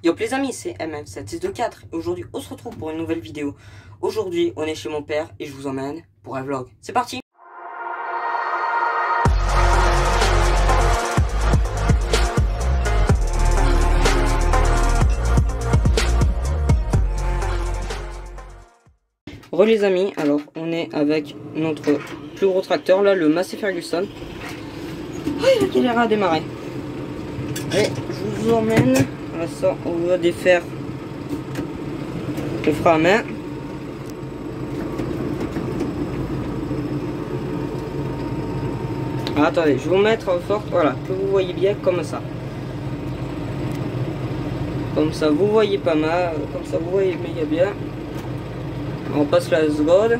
Yo les amis, c'est MM764 et aujourd'hui on se retrouve pour une nouvelle vidéo. Aujourd'hui on est chez mon père et je vous emmène pour un vlog. C'est parti. Re les amis, alors on est avec notre plus gros tracteur là, le Massey Ferguson. Oh, il a galéré à démarrer. Et je vous emmène. Voilà, ça, on va défaire le frein à main. Ah, attendez, je vais vous mettre fort, voilà, que vous voyez bien comme ça. Comme ça, vous voyez pas mal, comme ça, vous voyez méga bien. On passe la seconde.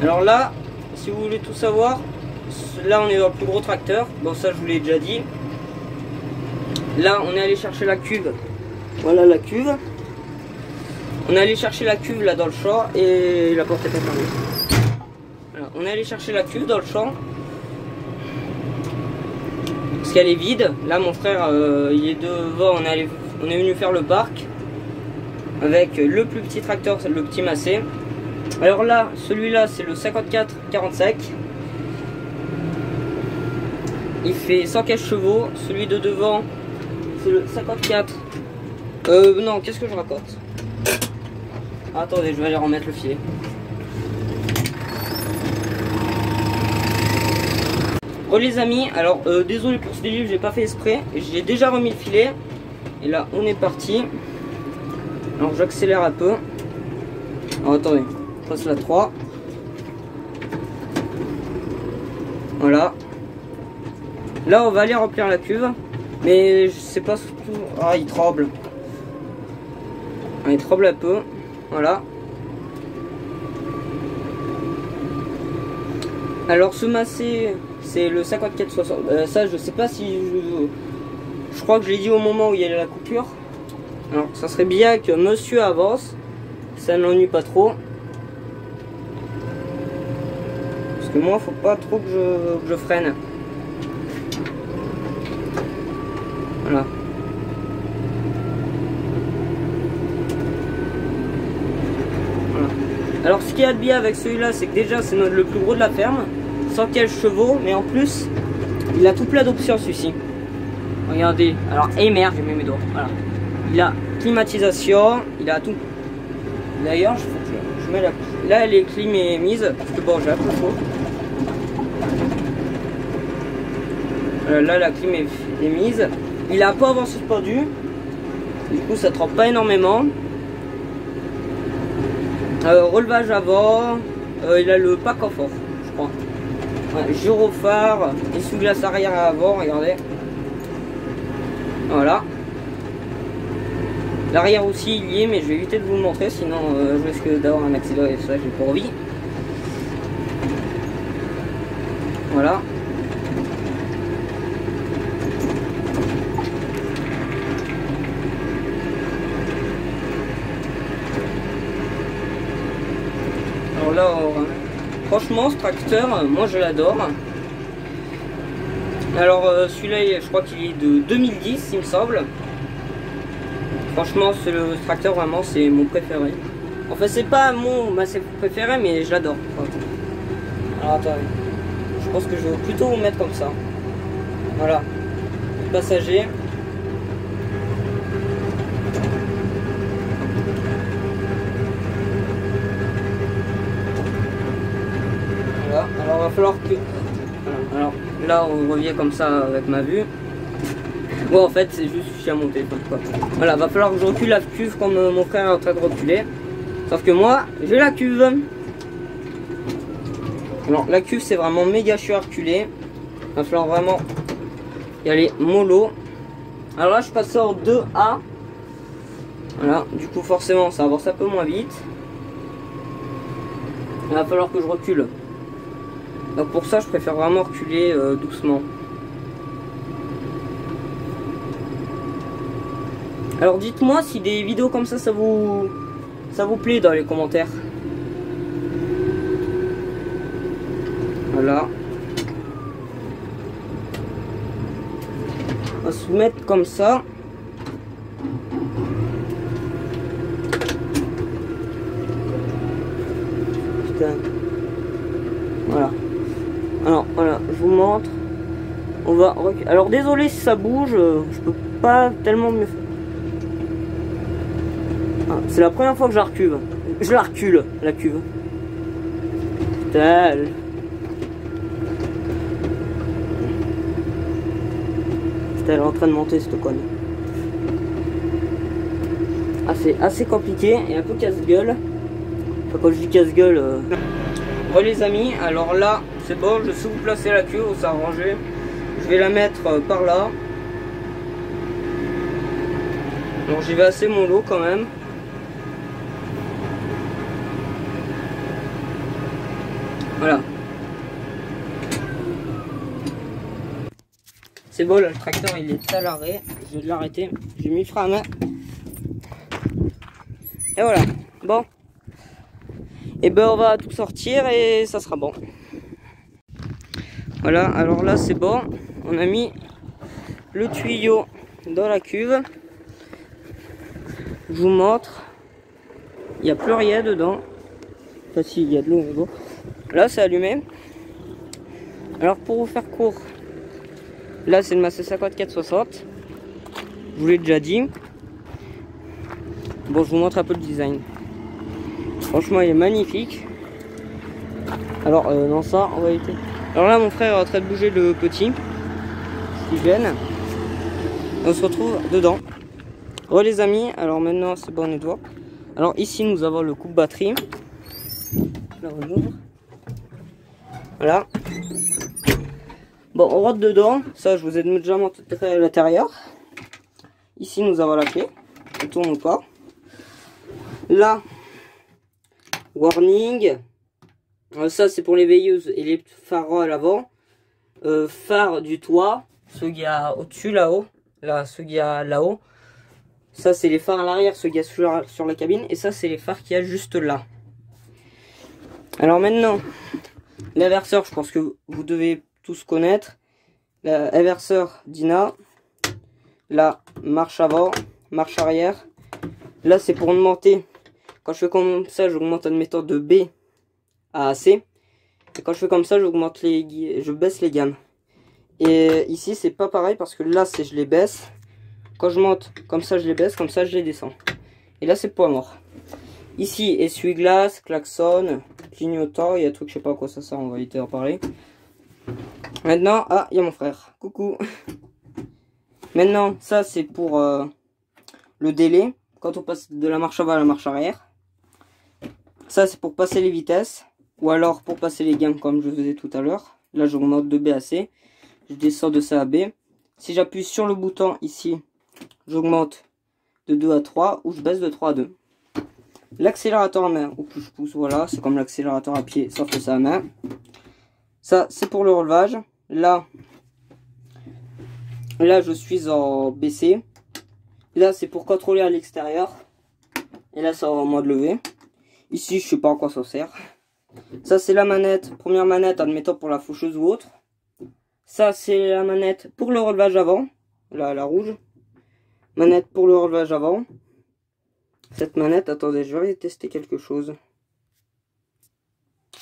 Alors là, si vous voulez tout savoir, là on est dans le plus gros tracteur. Bon, ça je vous l'ai déjà dit. Là, on est allé chercher la cuve. Voilà la cuve. On est allé chercher la cuve là dans le champ et la porte est pas fermée. Voilà, on est allé chercher la cuve dans le champ parce qu'elle est vide. Là, mon frère, il est devant. On est venu faire le parc avec le plus petit tracteur, c'est le petit Massey. Alors là, celui-là, c'est le 54-45. Il fait 115 chevaux. Celui de devant, c'est le 54. Non, qu'est-ce que je raconte? Attendez, je vais aller remettre le filet. Oh les amis, alors désolé pour ce délire, j'ai pas fait exprès. J'ai déjà remis le filet. Et là, on est parti. Alors j'accélère un peu. Alors attendez, je passe la 3. Voilà. Là, on va aller remplir la cuve. Mais je sais pas surtout. Ah, il tremble. Ah, il tremble un peu. Voilà. Alors, ce Massey, c'est le 54-60. Ça, je sais pas si. Je crois que je l'ai dit au moment où il y a la coupure. Alors, ça serait bien que monsieur avance. Ça ne l'ennuie pas trop. Parce que moi, faut pas trop que je freine. Voilà. Voilà. Alors ce qu'il y a de bien avec celui-là, c'est que déjà c'est le plus gros de la ferme, 115 chevaux, mais en plus il a tout plein d'options celui-ci. Regardez, alors et merde, j'ai mis mes doigts. Voilà. Il a climatisation, il a tout. D'ailleurs, je mets là les clim est mise, parce que bon j'ai un peu chaud. Là la clim est mise. Il a pas avant suspendu, du coup ça trempe pas énormément. Relevage avant, il a le pas confort, je crois. Ouais, gyrophare, essuie-glace arrière et avant, regardez. Voilà. L'arrière aussi il y est, mais je vais éviter de vous le montrer, sinon je risque d'avoir un accident et ça j'ai pas envie. Voilà. Là, franchement ce tracteur, moi je l'adore. Alors celui-là je crois qu'il est de 2010 il me semble. Franchement ce tracteur vraiment c'est mon préféré. Enfin c'est pas mon Massey préféré mais je l'adore. Alors attendez, je pense que je vais plutôt vous mettre comme ça. Voilà, le passager. Alors va falloir que... Alors là on revient comme ça avec ma vue. Bon en fait c'est juste je suis à mon téléphone quoi. Voilà, va falloir que je recule la cuve comme mon frère est en train de reculer. Sauf que moi j'ai la cuve. Alors la cuve c'est vraiment méga chiant à reculer. Va falloir vraiment y aller mollo. Alors là je passe en 2A. Voilà, du coup forcément ça avance un peu moins vite. Il va falloir que je recule. Donc pour ça je préfère vraiment reculer doucement. Alors dites-moi si des vidéos comme ça vous plaît dans les commentaires. Voilà. se mettre comme ça. Putain. Voilà. Alors voilà, je vous montre. On va. Alors désolé si ça bouge, je peux pas tellement mieux faire. Ah, c'est la première fois que je la recule. Je la recule, la cuve. Putain. Elle est en train de monter cette conne. Ah, c'est assez compliqué et un peu casse-gueule. Enfin, quand je dis casse-gueule. Bon les amis, alors là c'est bon, je sais où placer la cuve, où s'arranger. Je vais la mettre par là. Donc j'y vais assez mollo quand même. Voilà. C'est bon, là, le tracteur il est à l'arrêt. Je vais l'arrêter. J'ai mis le frein à main. Et voilà. Bon. Et ben on va tout sortir et ça sera bon. Voilà, alors là c'est bon. On a mis le tuyau dans la cuve. Je vous montre. Il n'y a plus rien dedans. Enfin si, il y a de l'eau, mais bon. Là c'est allumé. Alors pour vous faire court. Là c'est le Massey 5460. Je vous l'ai déjà dit. Bon, je vous montre un peu le design. Franchement il est magnifique. Alors non, ça en réalité. Alors là mon frère est en train de bouger le petit. Ce qui gêne. Et on se retrouve dedans. Bon les amis, alors maintenant c'est bon, on est devant. Alors ici nous avons le coupe batterie. Là on ouvre. Voilà. Bon, on rentre dedans. Ça, je vous ai déjà montré à l'intérieur. Ici, nous avons la clé. Elle tourne ou pas. Là, warning. Ça, c'est pour les veilleuses et les phares à l'avant. Phare du toit. Ceux qui y a au-dessus, là-haut. Là, ceux qui y a là-haut. Ça, c'est les phares à l'arrière, ceux qui y a sur la cabine. Et ça, c'est les phares qu'il y a juste là. Alors maintenant, l'inverseur, je pense que vous devez tous connaître. L'inverseur Dyna. La marche avant, marche arrière. Là c'est pour augmenter. Quand je fais comme ça, j'augmente admettons de B à C. Et quand je fais comme ça, je baisse les gammes. Et ici c'est pas pareil parce que là c'est je les baisse. Quand je monte comme ça je les baisse, comme ça je les descends. Et là c'est poids mort. Ici essuie-glace, klaxon, clignotant, il y a un truc je sais pas à quoi ça sert, on va éviter d'en parler. Maintenant, ah, il y a mon frère. Coucou. Maintenant, ça c'est pour le délai. Quand on passe de la marche avant à la marche arrière. Ça c'est pour passer les vitesses. Ou alors pour passer les gammes comme je faisais tout à l'heure. Là j'augmente de B à C. Je descends de C à B. Si j'appuie sur le bouton ici, j'augmente de 2 à 3. Ou je baisse de 3 à 2. L'accélérateur à main, ou plus je pousse, voilà. C'est comme l'accélérateur à pied, sauf que c'est à main. Ça, c'est pour le relevage. Là, je suis en BC. Là, c'est pour contrôler à l'extérieur. Et là, c'est en mode levé. Ici, je sais pas à quoi ça sert. Ça, c'est la manette. Première manette, admettons pour la faucheuse ou autre. Ça, c'est la manette pour le relevage avant. Là, la rouge. Manette pour le relevage avant. Cette manette, attendez, je vais tester quelque chose.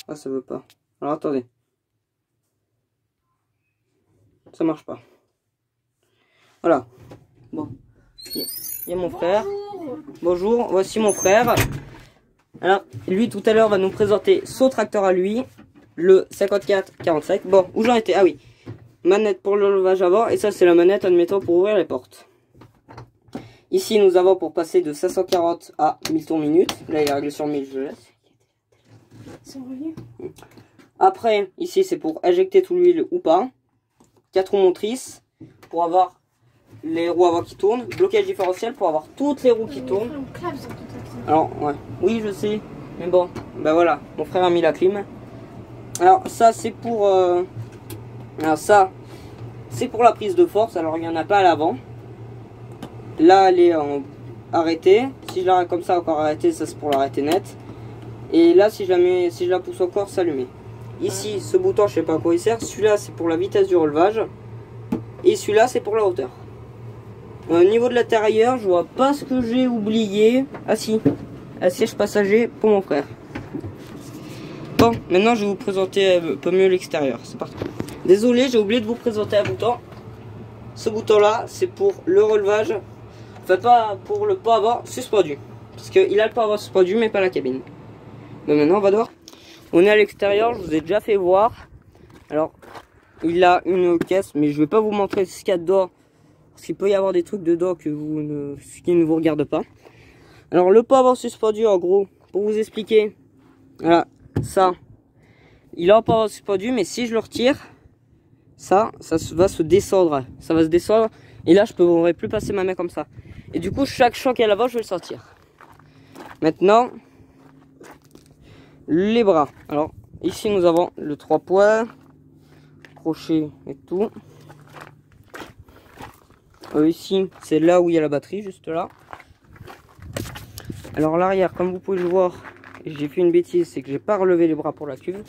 Ah, ça veut pas. Alors, attendez. Ça marche pas. Voilà. Bon. Il y a mon frère. Bonjour, voici mon frère. Alors, lui tout à l'heure va nous présenter son tracteur à lui. Le 5445. Bon, où j'en étais? Ah oui. Manette pour le levage avant. Et ça, c'est la manette, admettons, pour ouvrir les portes. Ici, nous avons pour passer de 540 à 1000 tours minute. Là, il est réglé sur 1000, je laisse. Après, ici, c'est pour injecter tout l'huile ou pas. 4 roues motrices pour avoir les roues avant qui tournent. Blocage différentiel pour avoir toutes les roues qui tournent. Alors, ouais. Oui, je sais. Mais bon, ben voilà. Mon frère a mis la clim. Alors, ça, c'est pour... Alors, ça, c'est pour la prise de force. Alors, il n'y en a pas à l'avant. Là, elle est en arrêtée. Si je l'arrête comme ça, encore arrêtée, ça c'est pour l'arrêter net. Et là, si je la pousse encore, c'est allumé. Ici, ce bouton, je sais pas à quoi il sert. Celui-là, c'est pour la vitesse du relevage. Et celui-là, c'est pour la hauteur. Au niveau de l'intérieur, je vois pas ce que j'ai oublié. Ah si, un siège passager pour mon frère. Bon, maintenant je vais vous présenter un peu mieux l'extérieur. C'est parti. Désolé, j'ai oublié de vous présenter un bouton. Ce bouton là, c'est pour le relevage. Enfin, pas pour le pas avant suspendu. Parce qu'il a le pas avant suspendu, mais pas la cabine. Donc maintenant, on va dehors. On est à l'extérieur, je vous ai déjà fait voir. Alors, il a une caisse, mais je vais pas vous montrer ce qu'il y a dedans. Parce qu'il peut y avoir des trucs dedans qui ne vous regardent pas. Alors, le pas avant suspendu, en gros, pour vous expliquer. Voilà, ça. Il a un pas avant suspendu, mais si je le retire, ça va se descendre. Ça va se descendre. Et là, je ne pourrai plus passer ma main comme ça. Et du coup, chaque champ qu'il y a là-bas, je vais le sortir. Maintenant, les bras. Alors, ici, nous avons le 3 points, crochet et tout. Ici, c'est là où il y a la batterie, juste là. Alors, l'arrière, comme vous pouvez le voir, j'ai fait une bêtise, c'est que j'ai pas relevé les bras pour la cuve.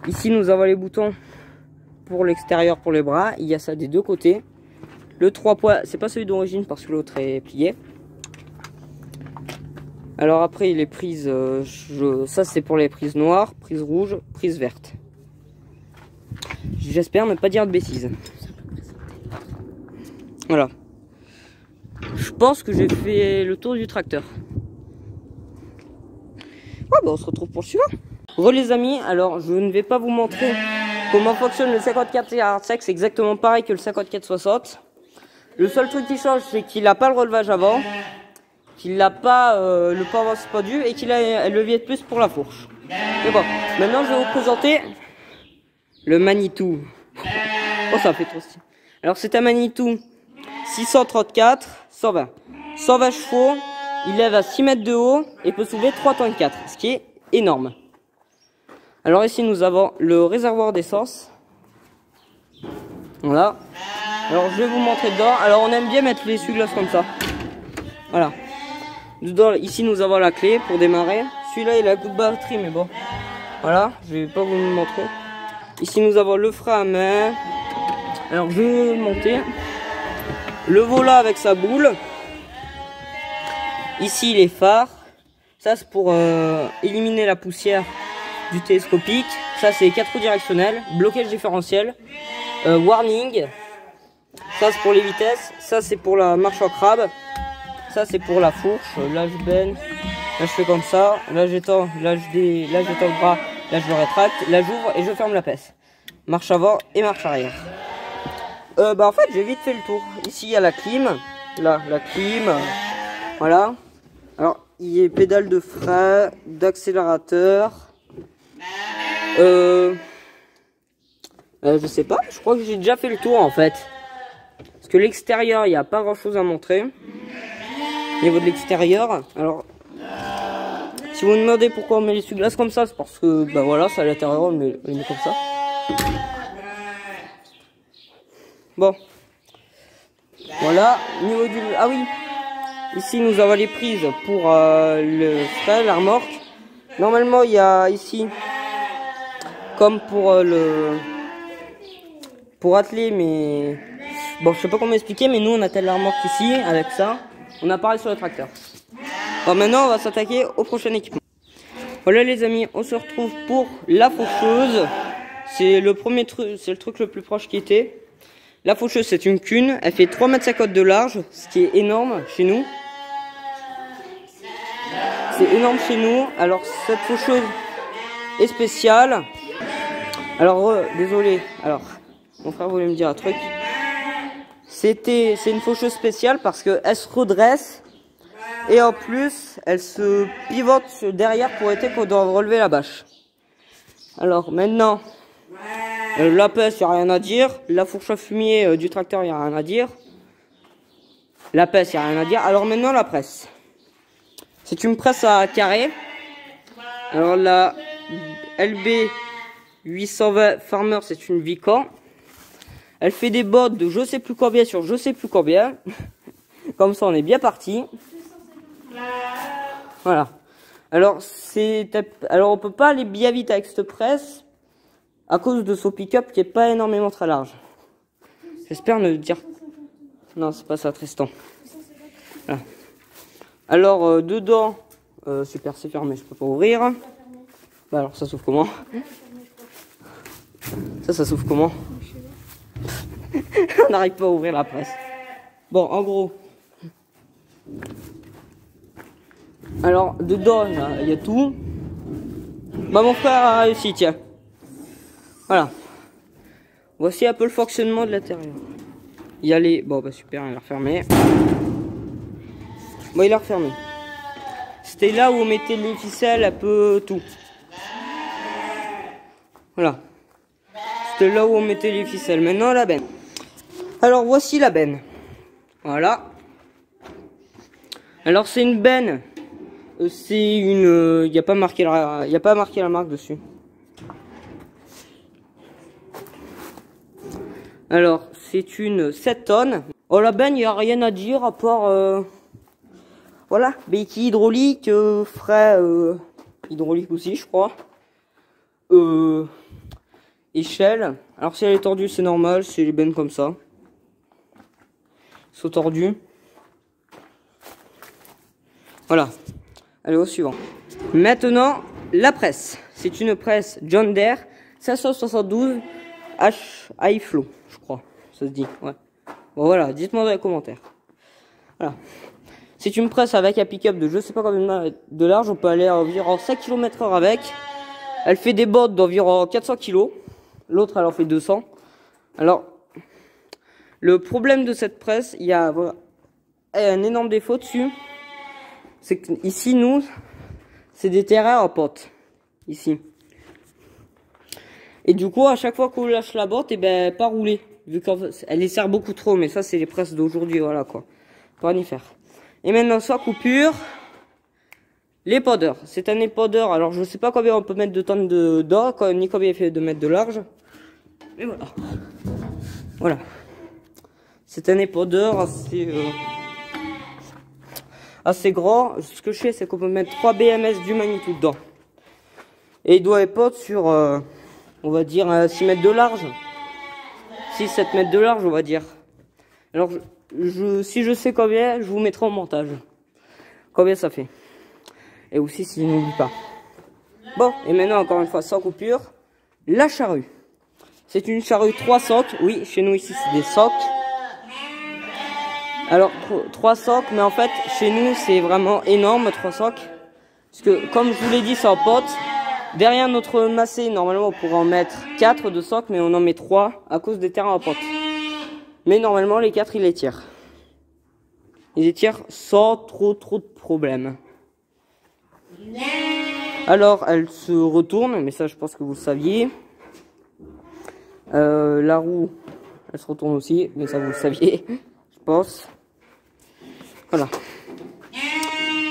Ici, nous avons les boutons pour l'extérieur, pour les bras. Il y a ça des deux côtés. Le 3 points, c'est pas celui d'origine parce que l'autre est plié. Alors après, les prises, ça c'est pour les prises noires, prises rouges, prises vertes. J'espère ne pas dire de bêtises. Voilà. Je pense que j'ai fait le tour du tracteur. Ouais, bah on se retrouve pour le suivant. Re les amis, alors je ne vais pas vous montrer comment fonctionne le 5445, c'est exactement pareil que le 5460. Le seul truc qui change, c'est qu'il n'a pas le relevage avant, qu'il n'a pas le pas avant suspendu et qu'il a un levier de plus pour la fourche. Mais bon, maintenant je vais vous présenter le Manitou. Oh, ça fait trop stylé. Alors c'est un Manitou 634 120. 120 chevaux, il lève à 6 mètres de haut et peut soulever 3 tonnes 4, ce qui est énorme. Alors ici nous avons le réservoir d'essence. Voilà. Alors je vais vous montrer dedans. Alors on aime bien mettre les essuie-glaces comme ça. Voilà. Dedans, ici nous avons la clé pour démarrer. Celui-là il a un coup de batterie mais bon. Voilà, je vais pas vous le montrer. Ici nous avons le frein à main. Alors je vais le monter. Le volant avec sa boule. Ici les phares. Ça c'est pour éliminer la poussière du télescopique. Ça c'est 4 roues directionnelles. Blocage différentiel. Warning. Ça c'est pour les vitesses. Ça c'est pour la marche en crabe. Ça c'est pour la fourche. Là je baigne. Là je fais comme ça. Là j'étends. Là j'étends le bras. Là je le rétracte. Là j'ouvre et je ferme la pèse. Marche avant et marche arrière. Bah en fait j'ai vite fait le tour. Ici il y a la clim. Là la clim. Voilà. Alors il y a pédale de frein, d'accélérateur. Je sais pas. Je crois que j'ai déjà fait le tour en fait. Parce que l'extérieur il n'y a pas grand chose à montrer. Au niveau de l'extérieur. Alors si vous me demandez pourquoi on met les essuie-glaces comme ça, c'est parce que bah voilà, c'est à l'intérieur, on les met comme ça. Bon. Voilà. Niveau du... Ah oui. Ici nous avons les prises pour le frein, la remorque. Normalement il y a ici, comme pour pour atteler, mais bon je sais pas comment expliquer, mais nous on attelle la remorque ici avec ça. On a pareil sur le tracteur. Bon maintenant on va s'attaquer au prochain équipement. Voilà les amis, on se retrouve pour la faucheuse. C'est le premier truc, c'est le truc le plus proche qui était. La faucheuse c'est une cune, elle fait 3,50 m de large, ce qui est énorme chez nous. C'est énorme chez nous. Alors cette faucheuse est spéciale. Alors désolé, alors mon frère voulait me dire un truc. C'est une faucheuse spéciale parce que elle se redresse et en plus elle se pivote derrière pour éviter qu'on doit relever la bâche. Alors maintenant, la pèse, il n'y a rien à dire. La fourche à fumier du tracteur, il n'y a rien à dire. La pèse, il n'y a rien à dire. Alors maintenant la presse. C'est une presse à carré. Alors la LB 820 Farmer, c'est une Vican. Elle fait des bottes de je sais plus combien sur je sais plus combien. Comme ça on est bien parti. Voilà. Alors on peut pas aller bien vite avec cette presse à cause de son pick-up qui est pas énormément très large. J'espère ne Non, c'est pas ça, Tristan. Voilà. Alors, dedans, super, c'est fermé, je peux pas ouvrir. Bah alors, ça s'ouvre comment? Ça s'ouvre comment? On n'arrive pas à ouvrir la presse. Bon, en gros. Alors, dedans, il y a tout. Bah, mon frère a réussi, tiens. Voilà. Voici un peu le fonctionnement de l'intérieur. Il y a les... Bon, bah super, il a refermé. Bon, il a refermé. C'était là où on mettait les ficelles, un peu tout. Voilà. C'était là où on mettait les ficelles. Maintenant, la benne. Alors, voici la benne. Voilà. Alors, c'est une benne. C'est une... Il n'y a pas marqué la marque dessus. Alors, c'est une 7 tonnes. Oh, la benne, il n'y a rien à dire à part... voilà, béquille hydraulique, frais hydraulique aussi, je crois. Échelle. Alors, si elle est tordue, c'est normal, c'est les bennes comme ça. Ils sont tordus. Voilà. Allez, au suivant. Maintenant, la presse. C'est une presse John Deere 572 H High Flow, je crois. Ça se dit, ouais. Bon, voilà, dites-moi dans les commentaires. Voilà. C'est une presse avec un pick-up de je sais pas combien de large. On peut aller à environ 5 km/h avec. Elle fait des bottes d'environ 400 kg. L'autre, elle en fait 200. Alors, le problème de cette presse, il y a voilà, un énorme défaut dessus. C'est que ici, nous, c'est des terrains en pente. Ici. Et du coup, à chaque fois qu'on lâche la botte, et ben, pas rouler. Vu qu'elle les sert beaucoup trop. Mais ça, c'est les presses d'aujourd'hui, voilà quoi. Pas y faire. Et maintenant, sans coupure, les podeurs. C'est un épodeur. Alors, je sais pas combien on peut mettre de tonnes d'or, ni combien il fait de mètres de large. Mais voilà. Voilà. C'est un épodeur assez grand. Ce que je sais, c'est qu'on peut mettre 3 BMS du Manitou dedans. Et il doit épodre sur, on va dire, 6 mètres de large. 6-7 mètres de large, on va dire. Alors, si je sais combien, je vous mettrai en montage. Combien ça fait. Et aussi, si je n'oublie pas. Bon, et maintenant, encore une fois, sans coupure, la charrue. C'est une charrue 3 socs. Oui, chez nous, ici, c'est des socs. Alors, 3 socs, mais en fait, chez nous, c'est vraiment énorme, 3 socs. Parce que, comme je vous l'ai dit, c'est en pote. Derrière notre massé, normalement, on pourrait en mettre 4 de socs, mais on en met 3 à cause des terrains en pote. Mais normalement, les 4, ils les tirent. Ils les tirent sans trop de problèmes. Alors, elle se retourne, mais ça, je pense que vous le saviez. La roue, elle se retourne aussi, mais ça, vous le saviez, je pense. Voilà.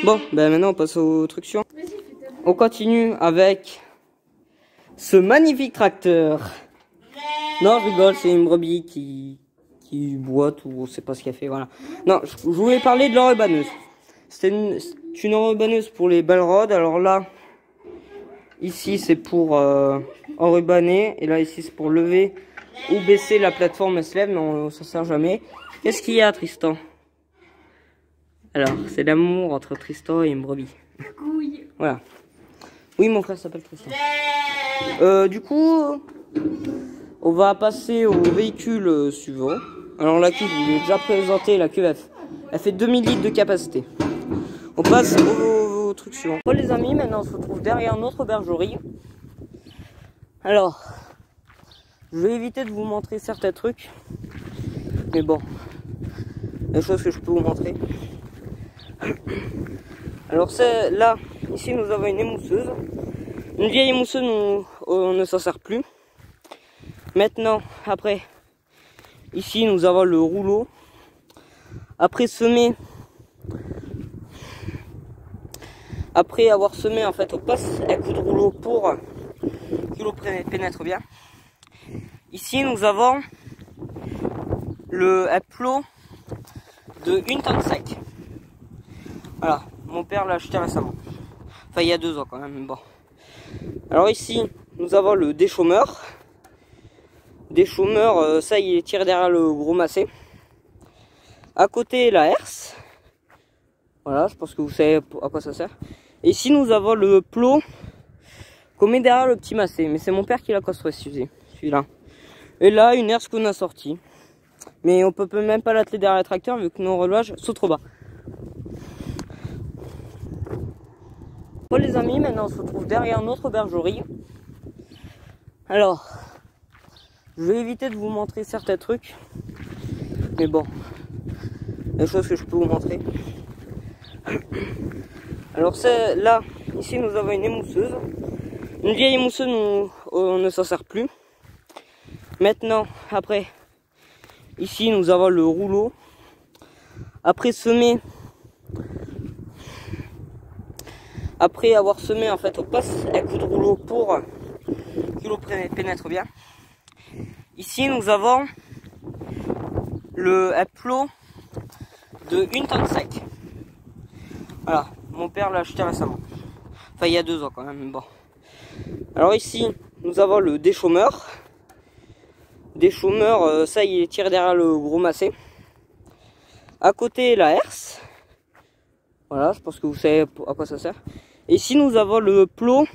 Bon, ben maintenant, on passe au truc suivant. On continue avec ce magnifique tracteur. Non, je rigole, c'est une brebis qui boite ou on sait pas ce qu'elle fait, voilà. Non, je voulais parler de l'enrubanneuse. C'est une enrubanneuse pour les ballrods. Alors là, ici c'est pour enrubanner et là ici c'est pour lever ou baisser la plateforme. Elle se lève, mais on s'en sert jamais. Qu'est-ce qu'il y a, Tristan? Alors, c'est l'amour entre Tristan et une brebis. Oui. Voilà. Oui, mon frère s'appelle Tristan. Du coup, on va passer au véhicule suivant. Alors la cuve, je vous l'ai déjà présenté, la cuve elle fait 2000 litres de capacité. On passe au truc suivant. Bon les amis, maintenant on se retrouve derrière notre bergerie. Alors, je vais éviter de vous montrer certains trucs. Mais bon, les choses que je peux vous montrer. Alors c'est là, ici nous avons une émousseuse. Une vieille émousseuse, on ne s'en sert plus. Maintenant, après, ici nous avons le rouleau. Après avoir semé, en fait, on passe un coup de rouleau pour que l'eau pénètre bien. Ici nous avons un plot de 1 tonne sec. Voilà, mon père l'a acheté récemment. Enfin, il y a 2 ans quand même, bon. Alors ici, nous avons le déchômeur. Déchômeur, ça il est tiré derrière le gros massé. À côté, la herse. Voilà, je pense que vous savez à quoi ça sert. Et ici, nous avons le plot qu'on met derrière le petit massé. Mais c'est mon père qui l'a construit, celui-là. Et là, une herse qu'on a sortie. Mais on peut même pas l'atteler derrière le tracteur vu que nos relevages sont trop bas. Bon les amis, maintenant on se retrouve derrière notre bergerie. Alors, je vais éviter de vous montrer certains trucs. Mais bon, les choses que je peux vous montrer. Alors c'est là, ici nous avons une émousseuse. Une vieille émousseuse, on ne s'en sert plus. Maintenant, après, ici nous avons le rouleau. Après semer, après avoir semé en fait, on passe un coup de rouleau pour que l'eau pénètre bien. Ici nous avons un plot de 1 tonne sec. Voilà, mon père l'a acheté récemment. Enfin il y a 2 ans quand même, bon. Alors ici nous avons le déchaumeur. Déchaumeur, ça il est tiré derrière le gros massé. À côté la herse. Voilà, je pense que vous savez à quoi ça sert. Et ici nous avons le plot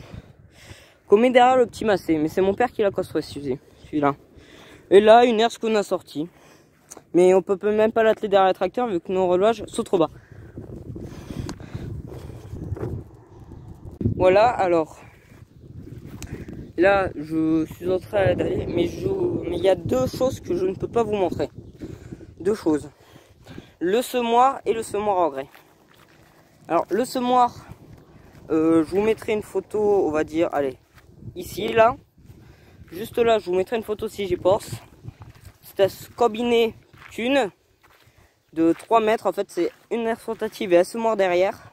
qu'on met derrière le petit massé. Mais c'est mon père qui l'a construit, celui-là. Et là, une herse qu'on a sortie. Mais on peut même pas l'atteler derrière le tracteur vu que nos relevages sont trop bas. Voilà, alors. Là, je suis en train d'aller. Mais il y a 2 choses que je ne peux pas vous montrer. 2 choses. Le semoir et le semoir à engrais. Alors, le semoir, je vous mettrai une photo, on va dire, allez, ici, là. Juste là, je vous mettrai une photo si j'y pense. C'est un combiné thune de 3 mètres. En fait, c'est une herse rotative et un semoir derrière.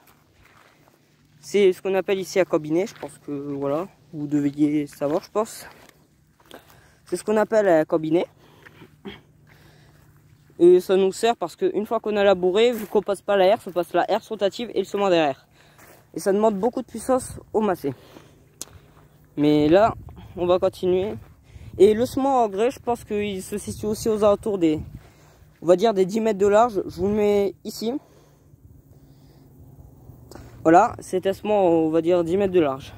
C'est ce qu'on appelle ici un combiné. Je pense que, voilà, vous deviez savoir, je pense. C'est ce qu'on appelle un combiné. Et ça nous sert parce qu'une fois qu'on a labouré, vu qu'on passe pas la herse, on passe la herse rotative et le semoir derrière. Et ça demande beaucoup de puissance au massé. Mais là, on va continuer. Et le semoir à engrais, je pense qu'il se situe aussi aux alentours des, on va dire des 10 mètres de large. Je vous le mets ici. Voilà, c'est un semoir, on va dire 10 mètres de large.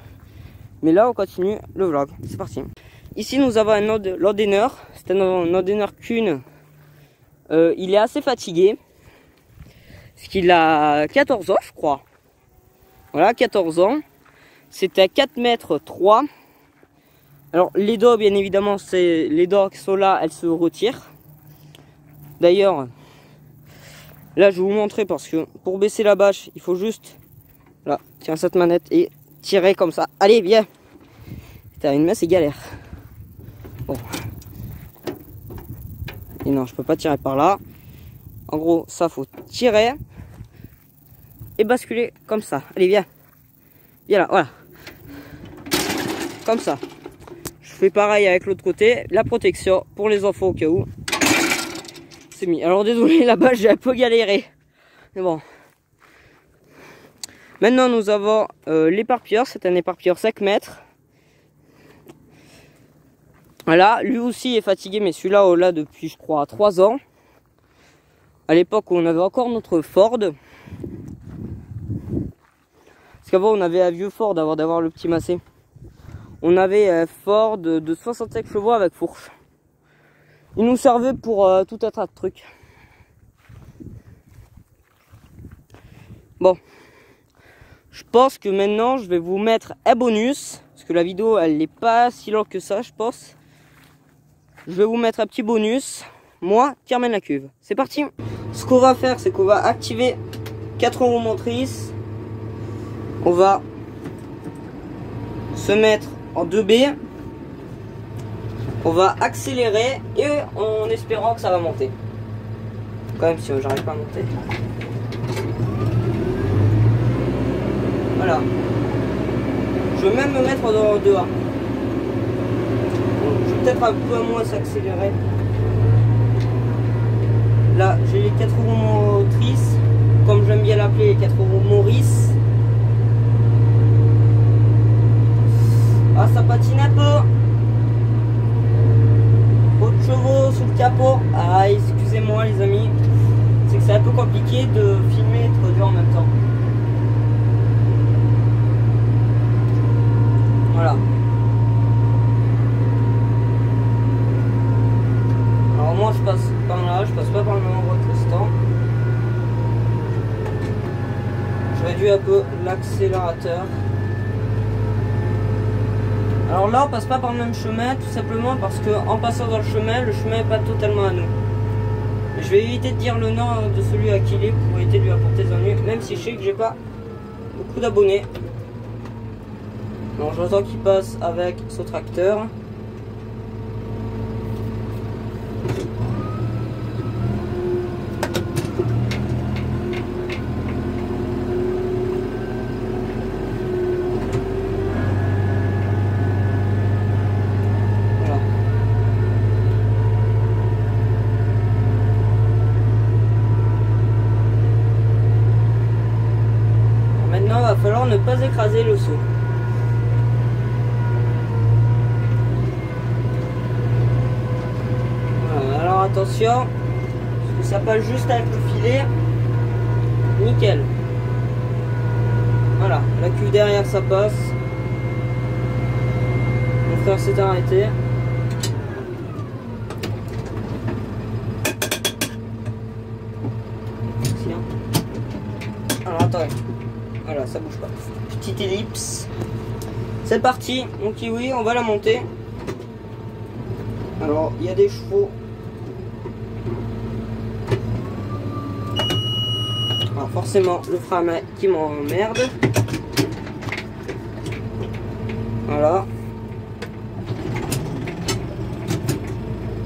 Mais là, on continue le vlog. C'est parti. Ici, nous avons un landéneur. C'est un landéneur Kuhn. Il est assez fatigué. Parce qu'il a 14 ans, je crois. Voilà, 14 ans. C'est à 4 mètres 3. Alors, les dents, bien évidemment, c'est les dents qui sont là, elles se retirent. D'ailleurs, là, je vais vous montrer parce que pour baisser la bâche, il faut juste, là, tiens cette manette et tirer comme ça. Allez, viens. Putain, une main, c'est galère. Bon. Et non, je peux pas tirer par là. En gros, ça, faut tirer et basculer comme ça. Allez, viens. Viens là, voilà. Comme ça. Je fais pareil avec l'autre côté. La protection pour les enfants au cas où. C'est mis. Alors, désolé, là-bas, j'ai un peu galéré. Mais bon. Maintenant, nous avons l'éparpilleur. C'est un éparpilleur 5 mètres. Voilà, lui aussi est fatigué, mais celui-là, on l'a depuis, je crois, 3 ans. À l'époque où on avait encore notre Ford. Parce qu'avant, on avait un vieux Ford avant d'avoir le petit massé. On avait un Ford de 65 chevaux avec fourche. Il nous servait pour tout un tas de trucs. Bon. Je pense que maintenant, je vais vous mettre un bonus. Parce que la vidéo, elle n'est pas si longue que ça, je pense. Je vais vous mettre un petit bonus. Moi qui remène la cuve. C'est parti. Ce qu'on va faire, c'est qu'on va activer 4 roues motrices. On va se mettre en 2B. On va accélérer et en espérant que ça va monter. Quand même si j'arrive pas à monter. Voilà. Je vais même me mettre dans 2A. Je vais peut-être un peu moins s'accélérer. Là, j'ai les 4 roues motrices, comme j'aime bien l'appeler, les 4 roues Maurice. Ah, ça patine un peu. Trop de chevaux sous le capot. Ah, excusez-moi les amis. C'est que c'est deux en même temps. Voilà. Alors moi je passe par là, je passe pas par le même endroit que l'instant. Je réduis un peu l'accélérateur. Alors là on passe pas par le même chemin tout simplement parce que en passant dans le chemin n'est pas totalement à nous. Mais je vais éviter de dire le nom de celui à qui il est pour éviter de lui apporter des ennuis, même si je sais que j'ai pas beaucoup d'abonnés. Alors j'entends qu'il passe avec ce tracteur. Voilà. Alors maintenant il va falloir ne pas écraser le seau. Attention, parce que ça passe juste avec le filet. Nickel. Voilà, la cuve derrière ça passe. Mon frère s'est arrêté. Alors attendez. Voilà, ça bouge pas. Petite ellipse. C'est parti, mon kiwi, on va la monter. Alors, il y a des chevaux. Alors forcément le frein qui m'emmerde. Voilà.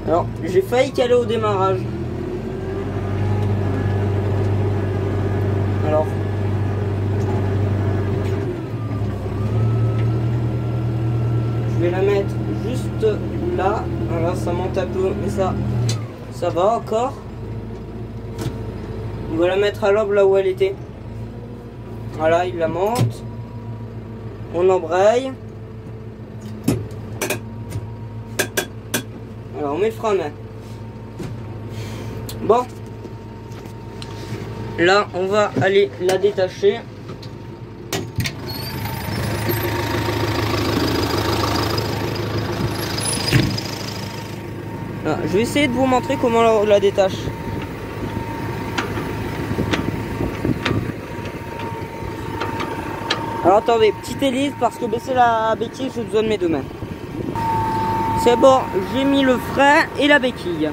Alors j'ai failli caler au démarrage. Alors je vais la mettre juste là. Voilà, ça monte un peu mais ça va encore. On va la mettre à l'aube là où elle était. Voilà, il la monte. On embraye. Alors on met le frein à main. Bon. Là, on va aller la détacher. Là, je vais essayer de vous montrer comment on la détache. Alors attendez, petite hélice parce que baisser la béquille, j'ai besoin de mes deux mains. C'est bon, j'ai mis le frein et la béquille.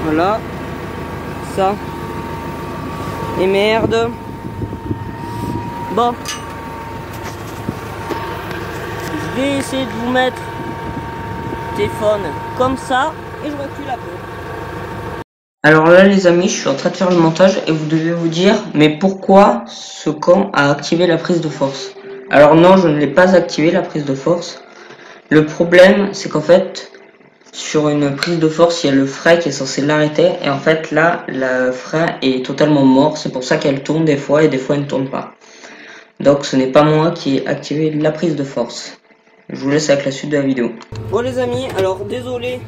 Voilà. Ça. Et merde. Bon. Je vais essayer de vous mettre le téléphone comme ça et je recule un peu. Alors là les amis, je suis en train de faire le montage et vous devez vous dire mais pourquoi ce con a activé la prise de force? Alors non, je ne l'ai pas activé la prise de force. Le problème c'est qu'en fait sur une prise de force il y a le frein qui est censé l'arrêter et en fait là le frein est totalement mort. C'est pour ça qu'elle tourne des fois et des fois elle ne tourne pas. Donc ce n'est pas moi qui ai activé la prise de force. Je vous laisse avec la suite de la vidéo. Bon les amis, alors désolé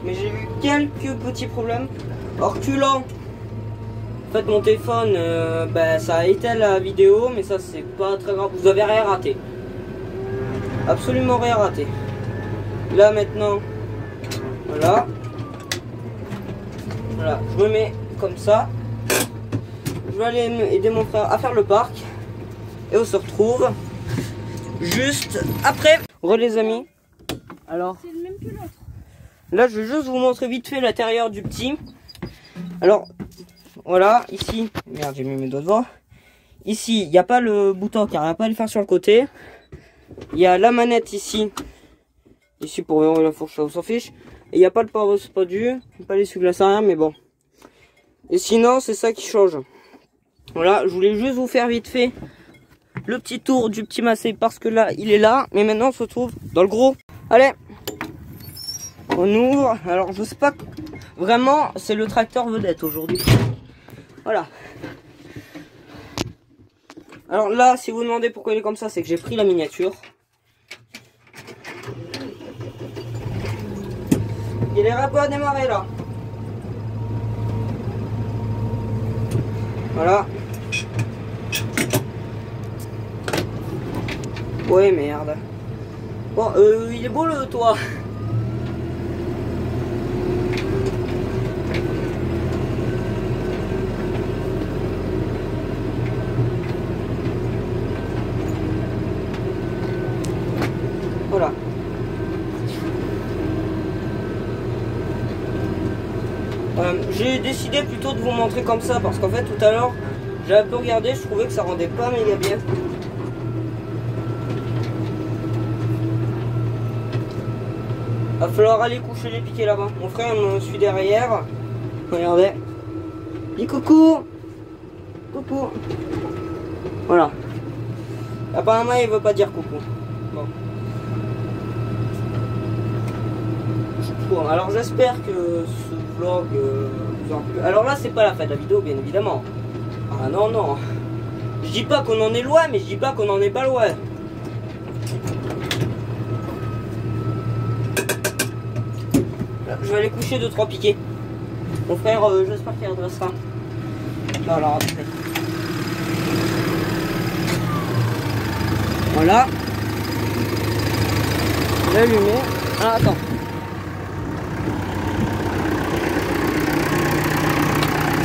mais j'ai eu quelques petits problèmes. En reculant, en fait mon téléphone, ça a éteint la vidéo, mais ça c'est pas très grave, vous avez rien raté. Absolument rien raté. Là maintenant, voilà. Voilà, je me mets comme ça. Je vais aller aider mon frère à faire le parc. Et on se retrouve juste après. Re les amis. Alors. C'est le même que l'autre. Là, je vais juste vous montrer vite fait l'intérieur du petit. Alors, voilà, ici, merde, j'ai mis mes doigts devant. Ici, il n'y a pas le bouton car il n'y a pas à le faire sur le côté. Il y a la manette ici. Ici pour ouvrir la fourche, on s'en fiche. Et il n'y a pas le power du, pas l'essuie-glace arrière, mais bon. Et sinon, c'est ça qui change. Voilà, je voulais juste vous faire vite fait le petit tour du petit Massey parce que là, il est là. Mais maintenant, on se retrouve dans le gros. Allez! On ouvre, alors je sais pas, vraiment c'est le tracteur vedette aujourd'hui. Voilà. Alors là, si vous vous demandez pourquoi il est comme ça, c'est que j'ai pris la miniature. Il est un peu à démarrer là. Voilà. Ouais, merde. Bon, il est beau le toit. Voilà. J'ai décidé plutôt de vous montrer comme ça parce qu'en fait tout à l'heure j'ai un peu regardé, je trouvais que ça rendait pas méga bien. Va falloir aller coucher les piquets là-bas. Mon frère me suit derrière. Regardez. Dis coucou. Coucou. Voilà. Apparemment il veut pas dire coucou. Bon. Bon, alors j'espère que ce vlog vous a plu. Alors là c'est pas la fin de la vidéo bien évidemment. Ah non non. Je dis pas qu'on en est loin mais je dis pas qu'on en est pas loin. Je vais aller coucher 2-3 piquets. Mon frère, j'espère qu'il redressera. Non, alors après. Voilà. L'allumer. Ah, attends.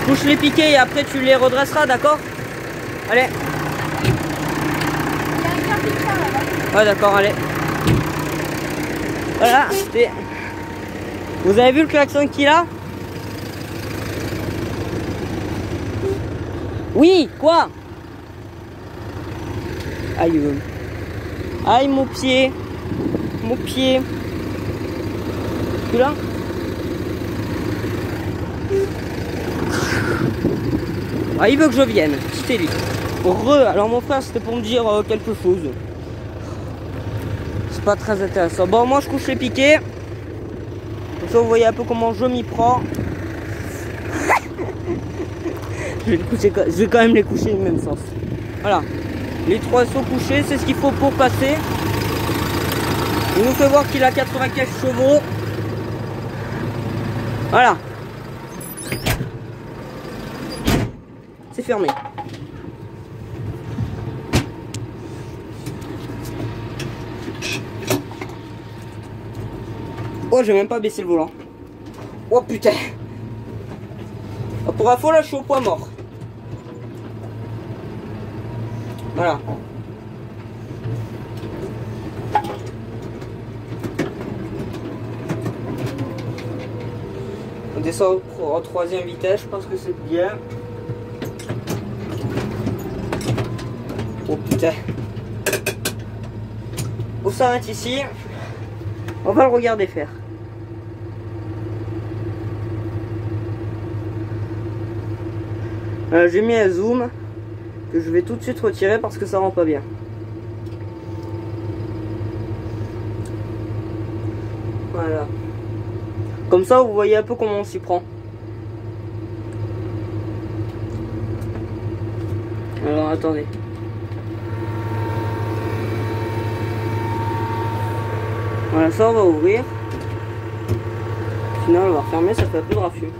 Je couche les piquets et après tu les redresseras, d'accord? Allez. Ouais, d'accord, allez. Voilà, c'était... Vous avez vu le klaxon qu'il a? Oui, quoi? Aïe, aïe mon pied, mon pied. Tu là? Ah, il veut que je vienne, c'était lui. Alors mon frère, c'était pour me dire quelque chose. C'est pas très intéressant. Bon, moi je couche les piquets. Comme ça, vous voyez un peu comment je m'y prends. je vais quand même les coucher du même sens. Voilà. Les trois sont couchés, c'est ce qu'il faut pour passer. Il nous fait voir qu'il a 95 chevaux. Voilà. C'est fermé. Oh, j'ai même pas baissé le volant. Oh putain. Pour info, là, je suis au point mort. Voilà. On descend en 3e vitesse, je pense que c'est bien. Oh putain. On s'arrête ici. On va le regarder faire. J'ai mis un zoom que je vais tout de suite retirer parce que ça rend pas bien. Voilà. Comme ça, vous voyez un peu comment on s'y prend. Alors, attendez. Voilà, ça, on va ouvrir. Sinon, on va refermer, ça fait un peu de raffut.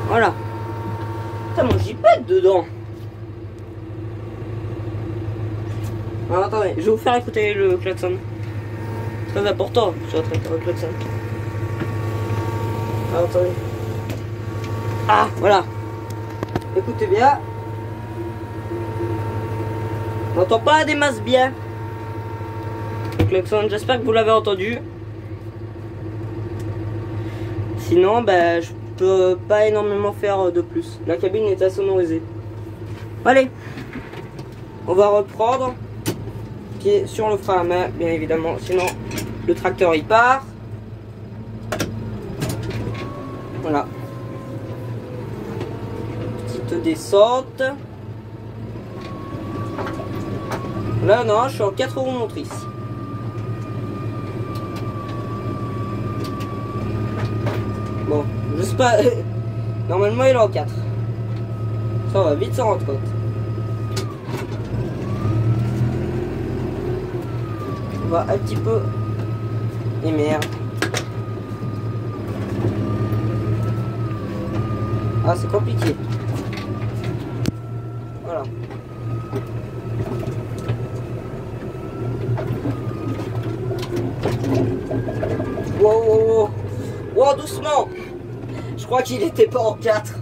Voilà. Putain, moi, j'y pète dedans. Alors, attendez, je vais vous faire écouter le klaxon. Très important, sur le klaxon. Alors, attendez. Ah, voilà. Écoutez bien. On n'entend pas des masses bien. Le klaxon, j'espère que vous l'avez entendu. Sinon, ben, je peux pas énormément faire de plus. La cabine est insonorisée. Allez, on va reprendre. Pied sur le frein à main, bien évidemment. Sinon, le tracteur il part. Voilà. Petite descente. Là, non, je suis en 4 roues motrices. Bon, je sais pas. Normalement, il est en 4. Ça va vite s'en rendre compte. On va un petit peu. Et merde. Ah, c'est compliqué. Voilà. Wow, wow, wow. Wow, doucement. Je crois qu'il était pas en 4.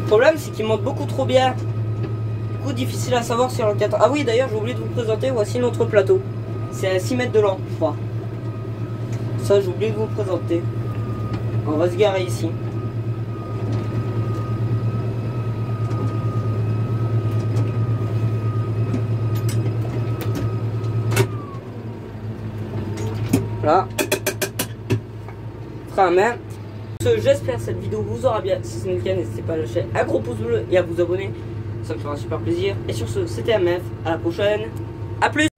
Le problème, c'est qu'il monte beaucoup trop bien. Du coup, difficile à savoir si on est en 4. Ah oui, d'ailleurs, j'ai oublié de vous présenter. Voici notre plateau. C'est à 6 mètres de long, je crois. Ça, j'ai oublié de vous présenter. On va se garer ici. Voilà. Frein à main. J'espère que cette vidéo vous aura bien. Si c'est le cas, n'hésitez pas à lâcher un gros pouce bleu et à vous abonner. Ça me fera super plaisir. Et sur ce, c'était MF. À la prochaine. A plus.